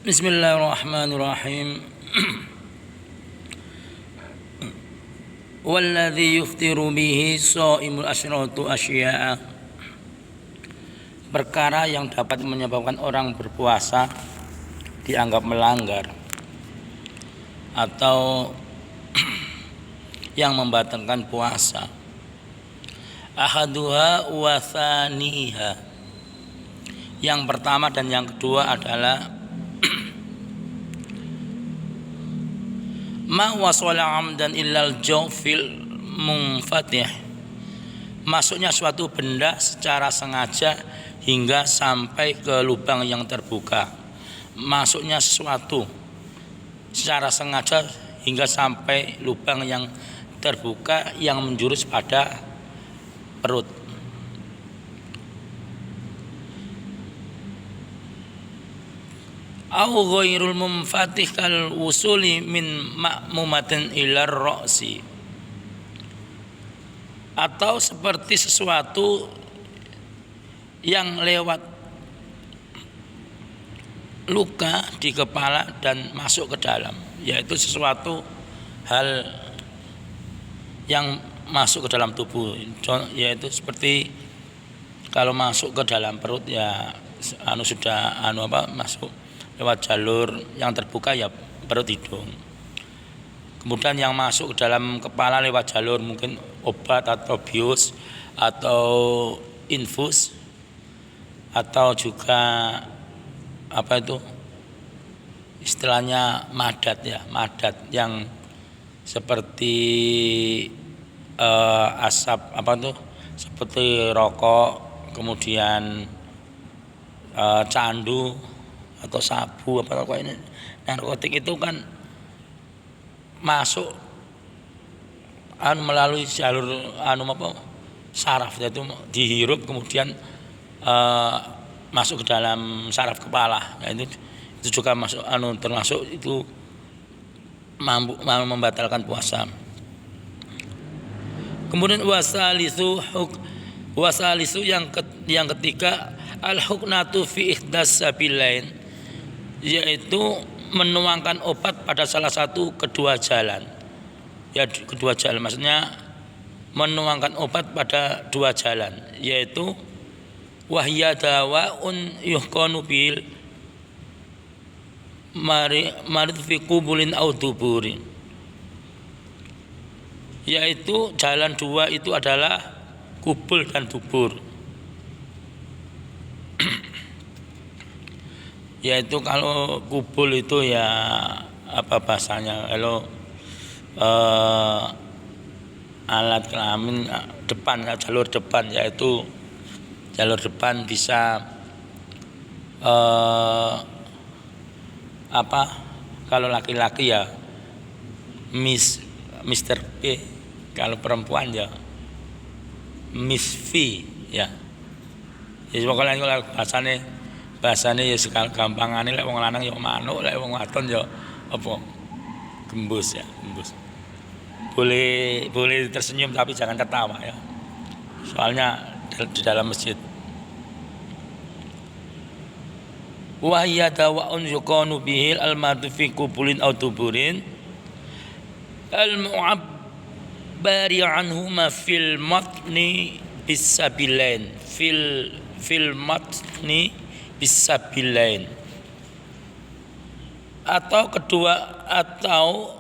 Bismillahirrahmanirrahim. Walladzi yuftiru bihi shaimul asyratu asya'a. Perkara yang dapat menyebabkan orang berpuasa dianggap melanggar atau yang membatalkan puasa. Ahaduha wa tsaniha. Yang pertama dan yang kedua adalah ma wasala amdan illal jawfil munfatih. Masuknya suatu benda secara sengaja hingga sampai ke lubang yang terbuka. Masuknya sesuatu secara sengaja hingga sampai lubang yang terbuka yang menjurus pada perut. Au ghairul munfatih kal wusuli min ma'mumatin ilar ra'si. Atau seperti sesuatu yang lewat luka di kepala dan masuk ke dalam, yaitu sesuatu hal yang masuk ke dalam tubuh, yaitu seperti kalau masuk ke dalam perut ya masuk lewat jalur yang terbuka ya perut hidung. Kemudian yang masuk ke dalam kepala lewat jalur mungkin obat atau bius atau infus atau juga istilahnya madat yang seperti asap seperti rokok, kemudian candu atau sabu ini narkotik itu kan masuk melalui jalur saraf, yaitu dihirup kemudian masuk ke dalam saraf kepala. Ya, itu juga masuk termasuk itu mampu membatalkan puasa. Kemudian wasalisu yang ketiga al-huknatu fi ihdas sabilain, yaitu menuangkan obat pada salah satu kedua jalan. Ya, kedua jalan maksudnya menuangkan obat pada dua jalan, yaitu wahya dawaun yuhqanu bil marid fi qubulin aw duburin. Yaitu jalan dua itu adalah kubul dan dubur. Yaitu kalau kubul itu ya bahasanya, kalau alat kelamin depan, jalur depan, yaitu jalur depan bisa kalau laki-laki ya Mr. P, kalau perempuan ya Miss V ya. Ya pokoknya kalau bahasane ya sekal gampangane lek wong lanang ya manuk, lek wong wadon ya gembus ya, gembus. Boleh tersenyum tapi jangan tertawa ya. Soalnya di dalam masjid. Wa hiya dawa'un yuqanu bihil al-madu fi qubulin aw tuburin al-mu'abbari anhuma fil matni bisabilain fil matni bisabilain. Atau kedua, atau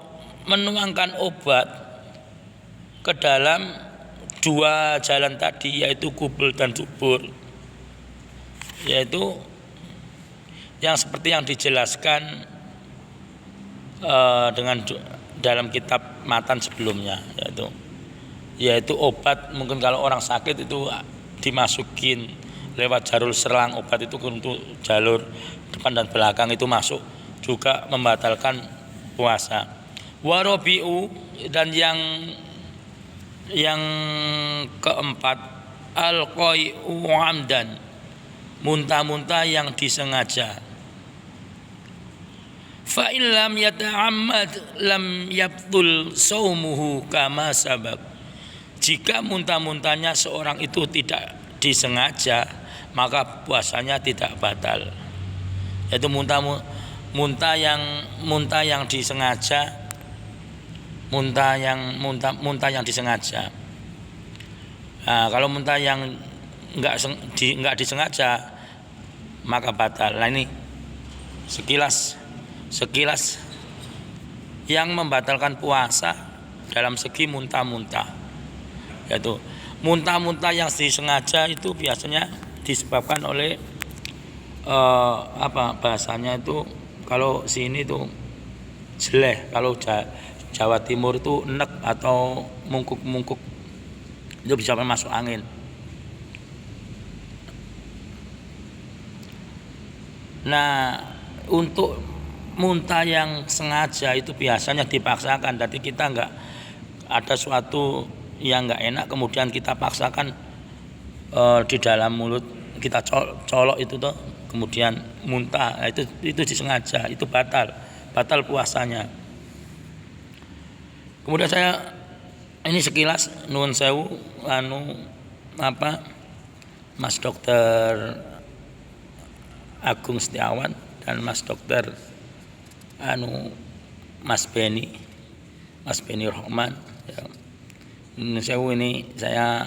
menuangkan obat ke dalam dua jalan tadi, yaitu kubul dan dubur, yaitu yang seperti yang dijelaskan dengan dalam kitab matan sebelumnya, yaitu obat. Mungkin kalau orang sakit itu dimasukin lewat jalur selang obat itu untuk jalur depan dan belakang, itu masuk juga membatalkan puasa. Warabi'u, dan yang keempat al-qai'u amdan, muntah-muntah yang disengaja. Fa in lam yata'ammad lam yabtul shaumuhu kama sabab. Jika muntah-muntahnya seorang itu tidak disengaja, maka puasanya tidak batal. Yaitu muntah yang disengaja, muntah yang disengaja. Nah, kalau muntah yang enggak disengaja maka batal. Nah, ini sekilas yang membatalkan puasa dalam segi muntah-muntah, yaitu muntah-muntah yang disengaja itu biasanya disebabkan oleh bahasanya itu, kalau sini itu jeleh, kalau Jawa Timur itu enek atau mungkuk-mungkuk, itu bisa masuk angin. Nah, untuk muntah yang sengaja itu biasanya dipaksakan. Jadi kita enggak ada suatu yang enggak enak kemudian kita paksakan di dalam mulut, kita colok itu tuh, kemudian muntah. Nah, itu disengaja, itu batal puasanya. Kemudian saya ini sekilas nuwun sewu Mas Dokter Agung Setiawan dan Mas Dokter Mas Beni Rahman, ya. Ini saya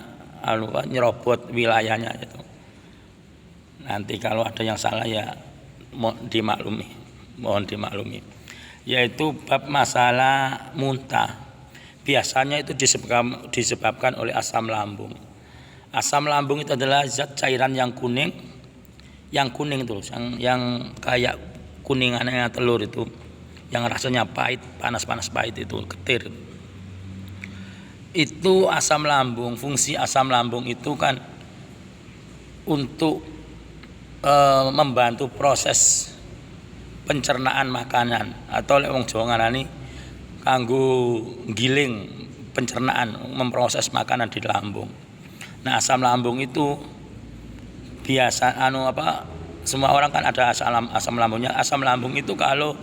nyerobot wilayahnya itu. Nanti kalau ada yang salah ya mohon dimaklumi. Yaitu bab masalah muntah. Biasanya itu disebabkan oleh asam lambung. Asam lambung itu adalah zat cairan yang kuning terus, yang kayak kuningannya telur itu, yang rasanya pahit, panas pahit itu, getir. Itu asam lambung. Fungsi asam lambung itu kan untuk membantu proses pencernaan makanan, atau lek wong Jawa ngarani kanggo giling pencernaan, memproses makanan di lambung. Nah, asam lambung itu biasa semua orang kan ada asam lambungnya. Asam lambung itu kalau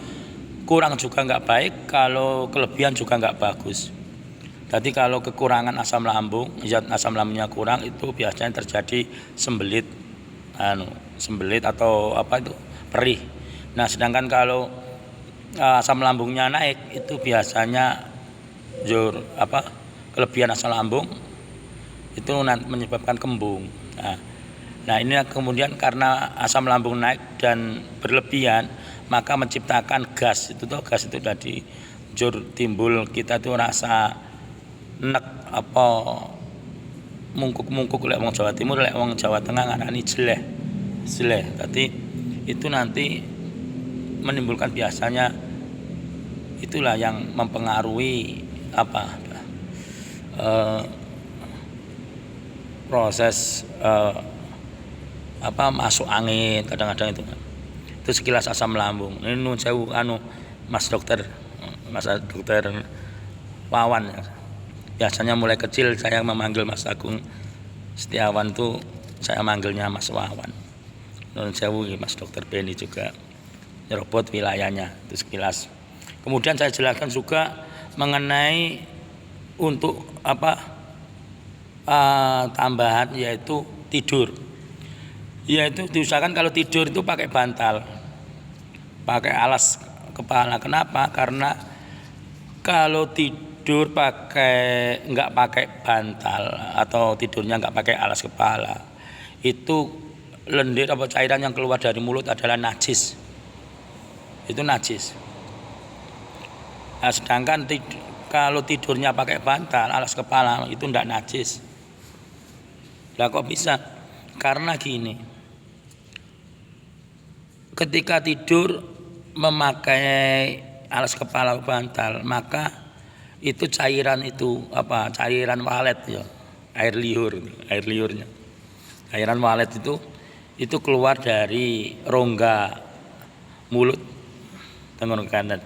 kurang juga enggak baik, kalau kelebihan juga enggak bagus. Jadi kalau kekurangan asam lambung, zat asam lambungnya kurang, itu biasanya terjadi sembelit atau perih. Nah, sedangkan kalau asam lambungnya naik, itu biasanya kelebihan asam lambung itu menyebabkan kembung. Nah, ini kemudian karena asam lambung naik dan berlebihan, maka menciptakan gas itu tadi timbul kita tuh rasa nek mungkuk lek wong Jawa Timur, lek wong Jawa Tengah ngarani jeleh. Tadi itu nanti menimbulkan, biasanya itulah yang mempengaruhi proses masuk angin kadang-kadang itu. Itu sekilas asam lambung. Ini nun sewu Mas Dokter Wawan. Biasanya mulai kecil saya memanggil Mas Agung Setiawan tuh, saya manggilnya Mas Wawan. Nun sewu Mas Dokter Beni juga nyerobot wilayahnya, itu sekilas. Kemudian saya jelaskan juga mengenai untuk tambahan, yaitu tidur. Yaitu diusahakan kalau tidur itu pakai bantal, pakai alas kepala. Kenapa? Karena kalau tidur nggak pakai bantal atau tidurnya nggak pakai alas kepala, itu lendir cairan yang keluar dari mulut adalah najis. Itu najis. Nah, sedangkan kalau tidurnya pakai bantal, alas kepala, itu ndak najis. Lah kok bisa? Karena gini, ketika tidur memakai alas kepala bantal, maka itu cairan walet ya, air liurnya. Cairan walet itu keluar dari rongga mulut tenggorokan.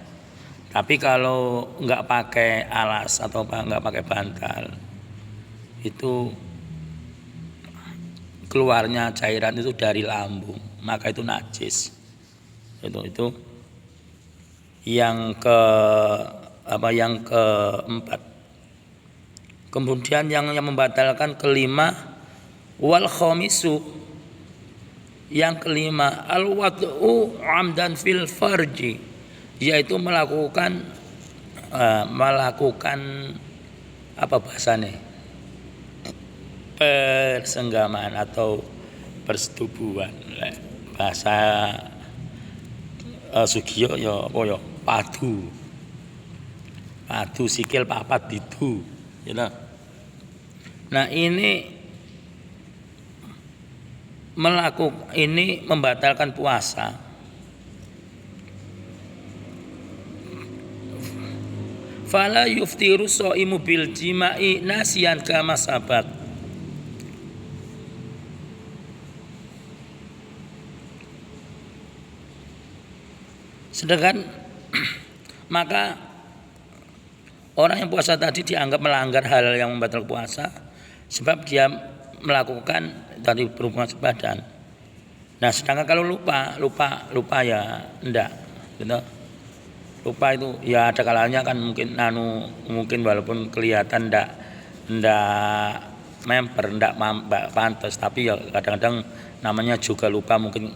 Tapi kalau nggak pakai alas atau nggak pakai bantal, itu keluarnya cairan itu dari lambung, maka itu najis. Itu yang keempat. Kemudian yang membatalkan kelima, wal khamisu, Yang kelima, al-wad'u amdan fil farji, yaitu melakukan apa bahasanya? Persenggamaan atau persetubuhan. Bahasa Sugiyo ya apa ya? Padu sikil papat itu, gitu. Nah, ini membatalkan puasa. Fala yuftiru shaimu bil jima'i nasiyan kama sabaq. Sedangkan maka orang yang puasa tadi dianggap melanggar hal yang membatalkan puasa sebab dia melakukan dari berhubungan sebadan. Nah, sedangkan kalau lupa ya enggak, gitu. Lupa itu ya ada kalanya kan mungkin walaupun kelihatan enggak enggak pantas, tapi ya kadang-kadang namanya juga lupa, mungkin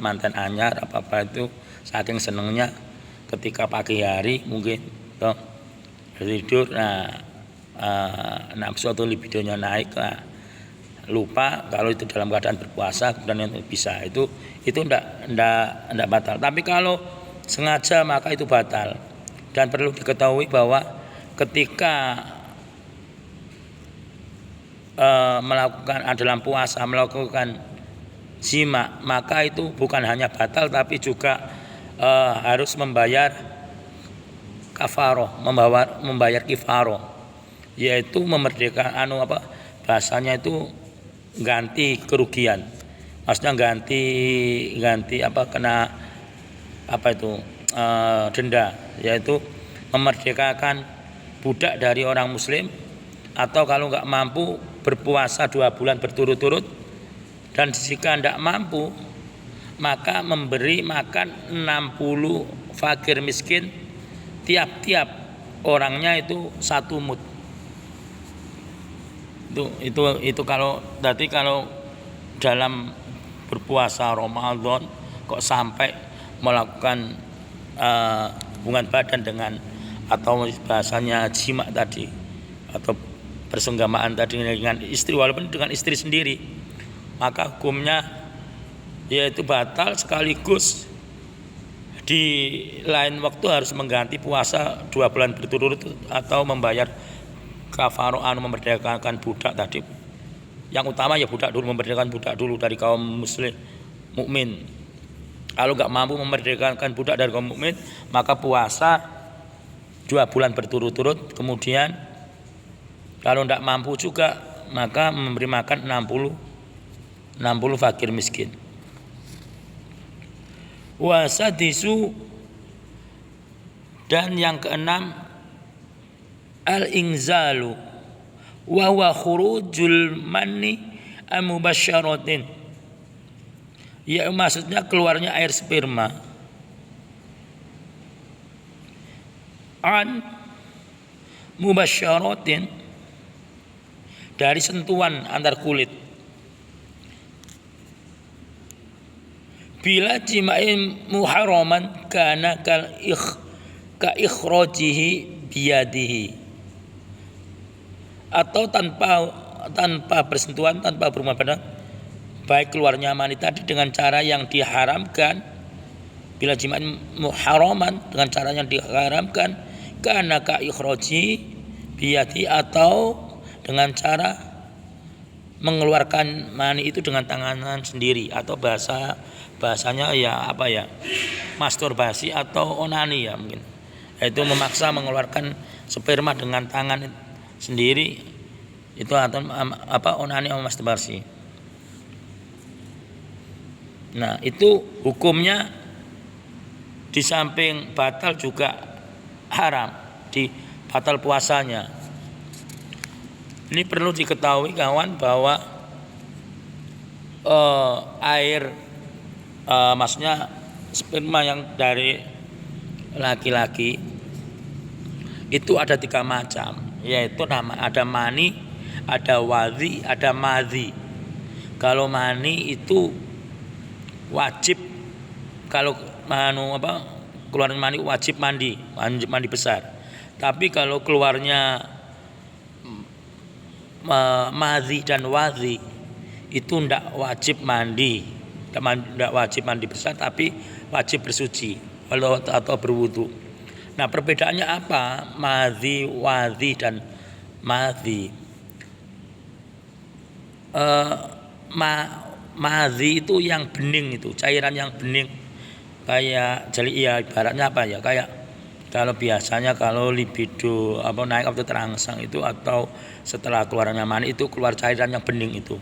mantan anyar apa itu saking senengnya ketika pagi hari mungkin toh tidur, nafsu atau libidonya naik, lupa kalau itu dalam keadaan berpuasa kemudian bisa itu enggak batal. Tapi kalau sengaja maka itu batal. Dan perlu diketahui bahwa ketika melakukan dalam puasa melakukan jima, maka itu bukan hanya batal tapi juga harus membayar kafaroh, membayar kifaroh, yaitu memerdekakan bahasanya itu ganti kerugian. Maksudnya ganti kena denda, yaitu memerdekakan budak dari orang muslim, atau kalau nggak mampu berpuasa 2 bulan berturut-turut, dan jika tidak mampu maka memberi makan 60 fakir miskin, tiap-tiap orangnya itu 1 mud. Itu kalau dalam berpuasa Ramadan kok sampai melakukan hubungan badan dengan atau bahasanya jima tadi atau persenggamaan tadi dengan istri, walaupun dengan istri sendiri, maka hukumnya yaitu batal sekaligus di lain waktu harus mengganti puasa 2 bulan berturut-turut atau membayar kafaroh memerdekakan budak tadi. Yang utama ya budak dulu, memerdekakan budak dulu dari kaum muslim mukmin. Kalau nggak mampu memerdekakan budak dari kaum mukmin, maka puasa 2 bulan berturut-turut, kemudian kalau tidak mampu juga maka memberi makan 60 fakir miskin. Wasadisu, dan yang keenam, al-inzalu wa huwa khurujul manni mubasyaratin, ya maksudnya keluarnya air sperma an mubasyaratin, dari sentuhan antar kulit, bila jima'in muharraman kana ka ikhrajihi biyadihi, atau tanpa bersentuhan, tanpa berhubungan badan, baik keluarnya mani tadi dengan cara yang diharamkan, bila jima'in muharraman dengan cara yang diharamkan, kana ka ikhraji biyadihi, atau dengan cara mengeluarkan mani itu dengan tangan sendiri, atau bahasanya masturbasi atau onani ya mungkin, yaitu memaksa mengeluarkan sperma dengan tangan sendiri, itu atau onani atau masturbasi. Nah, itu hukumnya di samping batal juga haram, batal puasanya. Ini perlu diketahui kawan bahwa air maksudnya sperma yang dari laki-laki itu ada 3 macam, yaitu ada mani, ada wadhi, ada madhi. Kalau mani itu wajib kalau keluar mani wajib mandi besar. Tapi kalau keluarnya madhi dan wadhi itu ndak wajib mandi, ndak wajib mandi besar, tapi wajib bersuci atau berwudu. Nah, perbedaannya apa? Madhi, wadhi dan madhi. Madhi itu yang bening, itu cairan yang bening, kayak ibaratnya apa ya, kayak kalau biasanya kalau libido naik atau terangsang itu, atau setelah keluarnya mani itu keluar cairan yang bening itu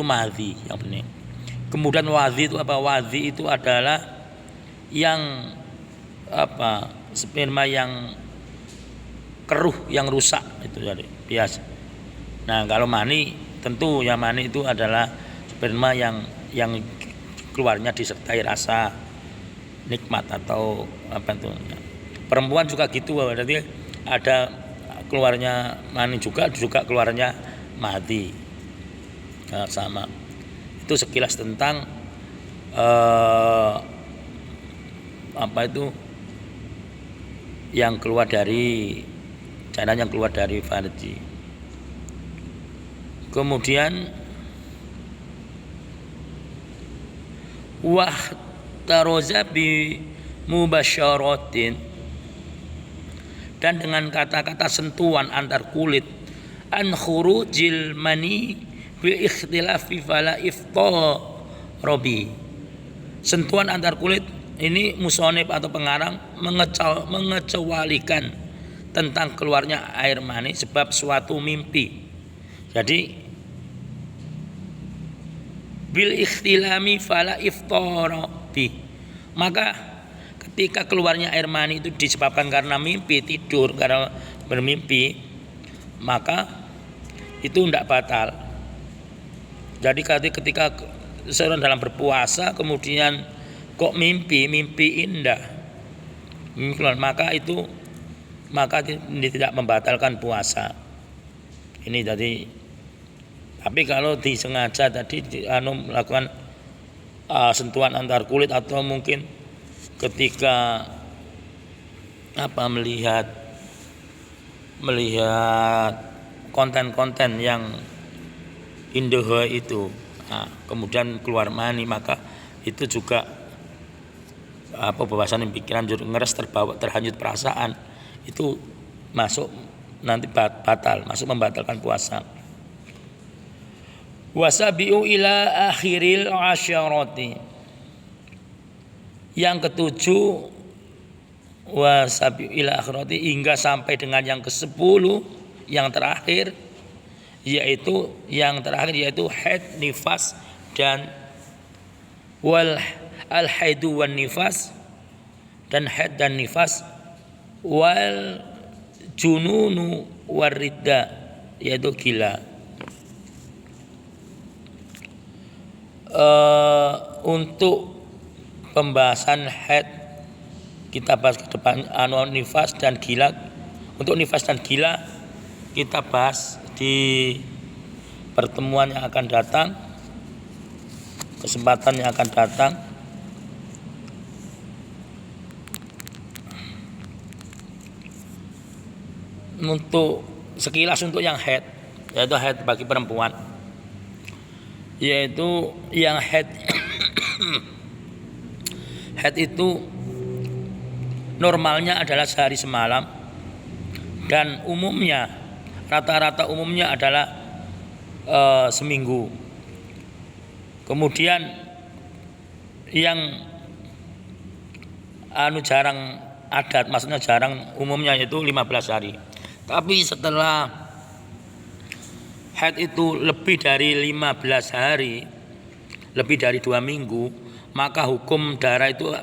madhi yang bening. Kemudian wadhi itu apa? Wadhi itu adalah yang sperma yang keruh, yang rusak itu jadi biasa. Nah, kalau mani tentu yang mani itu adalah sperma yang keluarnya disertai rasa nikmat atau apa itu. Perempuan juga gitu, berarti ada keluarnya mani juga keluarnya madhi. Nah, sama. Itu sekilas tentang yang keluar dari cairan yang keluar dari farji. Kemudian taroza bi mubasyaratin, dan dengan kata-kata sentuhan antar kulit, an khurujil mani bi ikhtilafi fala iftarabi. Sentuhan antar kulit ini musonib atau pengarang mengecualikan tentang keluarnya air mani sebab suatu mimpi. Jadi bil ikhtilami fala iftarabi, maka ketika keluarnya air mani itu disebabkan karena mimpi, tidur karena bermimpi, maka itu tidak batal. Jadi ketika seorang dalam berpuasa kemudian kok mimpi indah, maka tidak membatalkan puasa. Ini tadi. Tapi kalau disengaja tadi melakukan sentuhan antar kulit, atau mungkin ketika melihat konten-konten yang indah itu, kemudian keluar mani, maka itu juga pembahasan pikiran ngeres, terhanyut perasaan, itu masuk nanti batal, masuk membatalkan puasa. Wasabiu ila akhiril asyarati, yang ketujuh, wasabiu ila akhirati, hingga sampai dengan yang ke-10, yang terakhir, yaitu haid, nifas, dan al haidu wan nifas, dan haid dan nifas, wal jununu waridda, yaitu gila. Untuk pembahasan haid kita bahas ke depan, nifas dan gila. Untuk nifas dan gila kita bahas di pertemuan yang akan datang, kesempatan yang akan datang. Untuk sekilas untuk yang haid, yaitu haid bagi perempuan, yaitu yang haid haid itu normalnya adalah sehari semalam, dan umumnya rata-rata umumnya adalah seminggu. Kemudian yang jarang adat, maksudnya jarang umumnya, yaitu 15 hari. Tapi setelah haid itu lebih dari 15 hari, lebih dari 2 minggu, maka hukum darah itu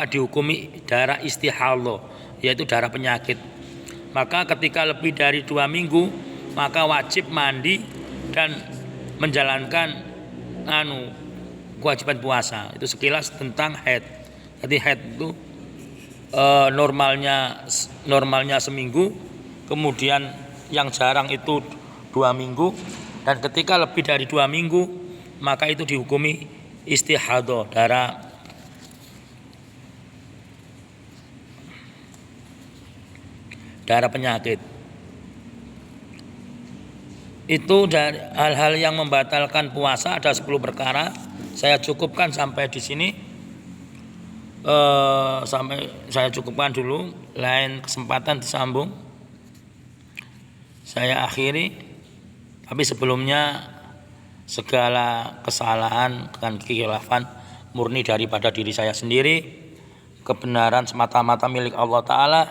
dihukumi darah istihadah, yaitu darah penyakit. Maka ketika lebih dari 2 minggu, maka wajib mandi dan menjalankan kewajiban puasa. Itu sekilas tentang haid. Jadi haid itu normalnya seminggu, kemudian yang jarang itu 2 minggu, dan ketika lebih dari 2 minggu maka itu dihukumi istihadah, darah penyakit. Itu dari hal-hal yang membatalkan puasa ada 10 perkara. Saya cukupkan sampai di sini. Sampai saya cukupkan dulu. Lain kesempatan disambung. Saya akhiri. Tapi sebelumnya segala kesalahan dan kekhilafan murni daripada diri saya sendiri. Kebenaran semata-mata milik Allah Ta'ala.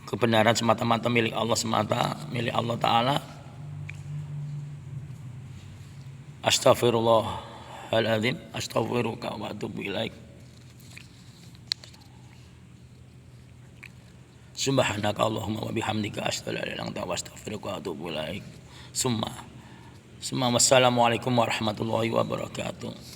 Kebenaran semata-mata milik Allah milik Allah Ta'ala. Astaghfirullahaladzim, astaghfiruka wa atubu ilaik. Subhanaka Allahumma wa bihamdika asyhadu an la ilaha illa anta astaghfiruka wa atubu ilaik. Summa wassalamualaikum warahmatullahi wabarakatuh.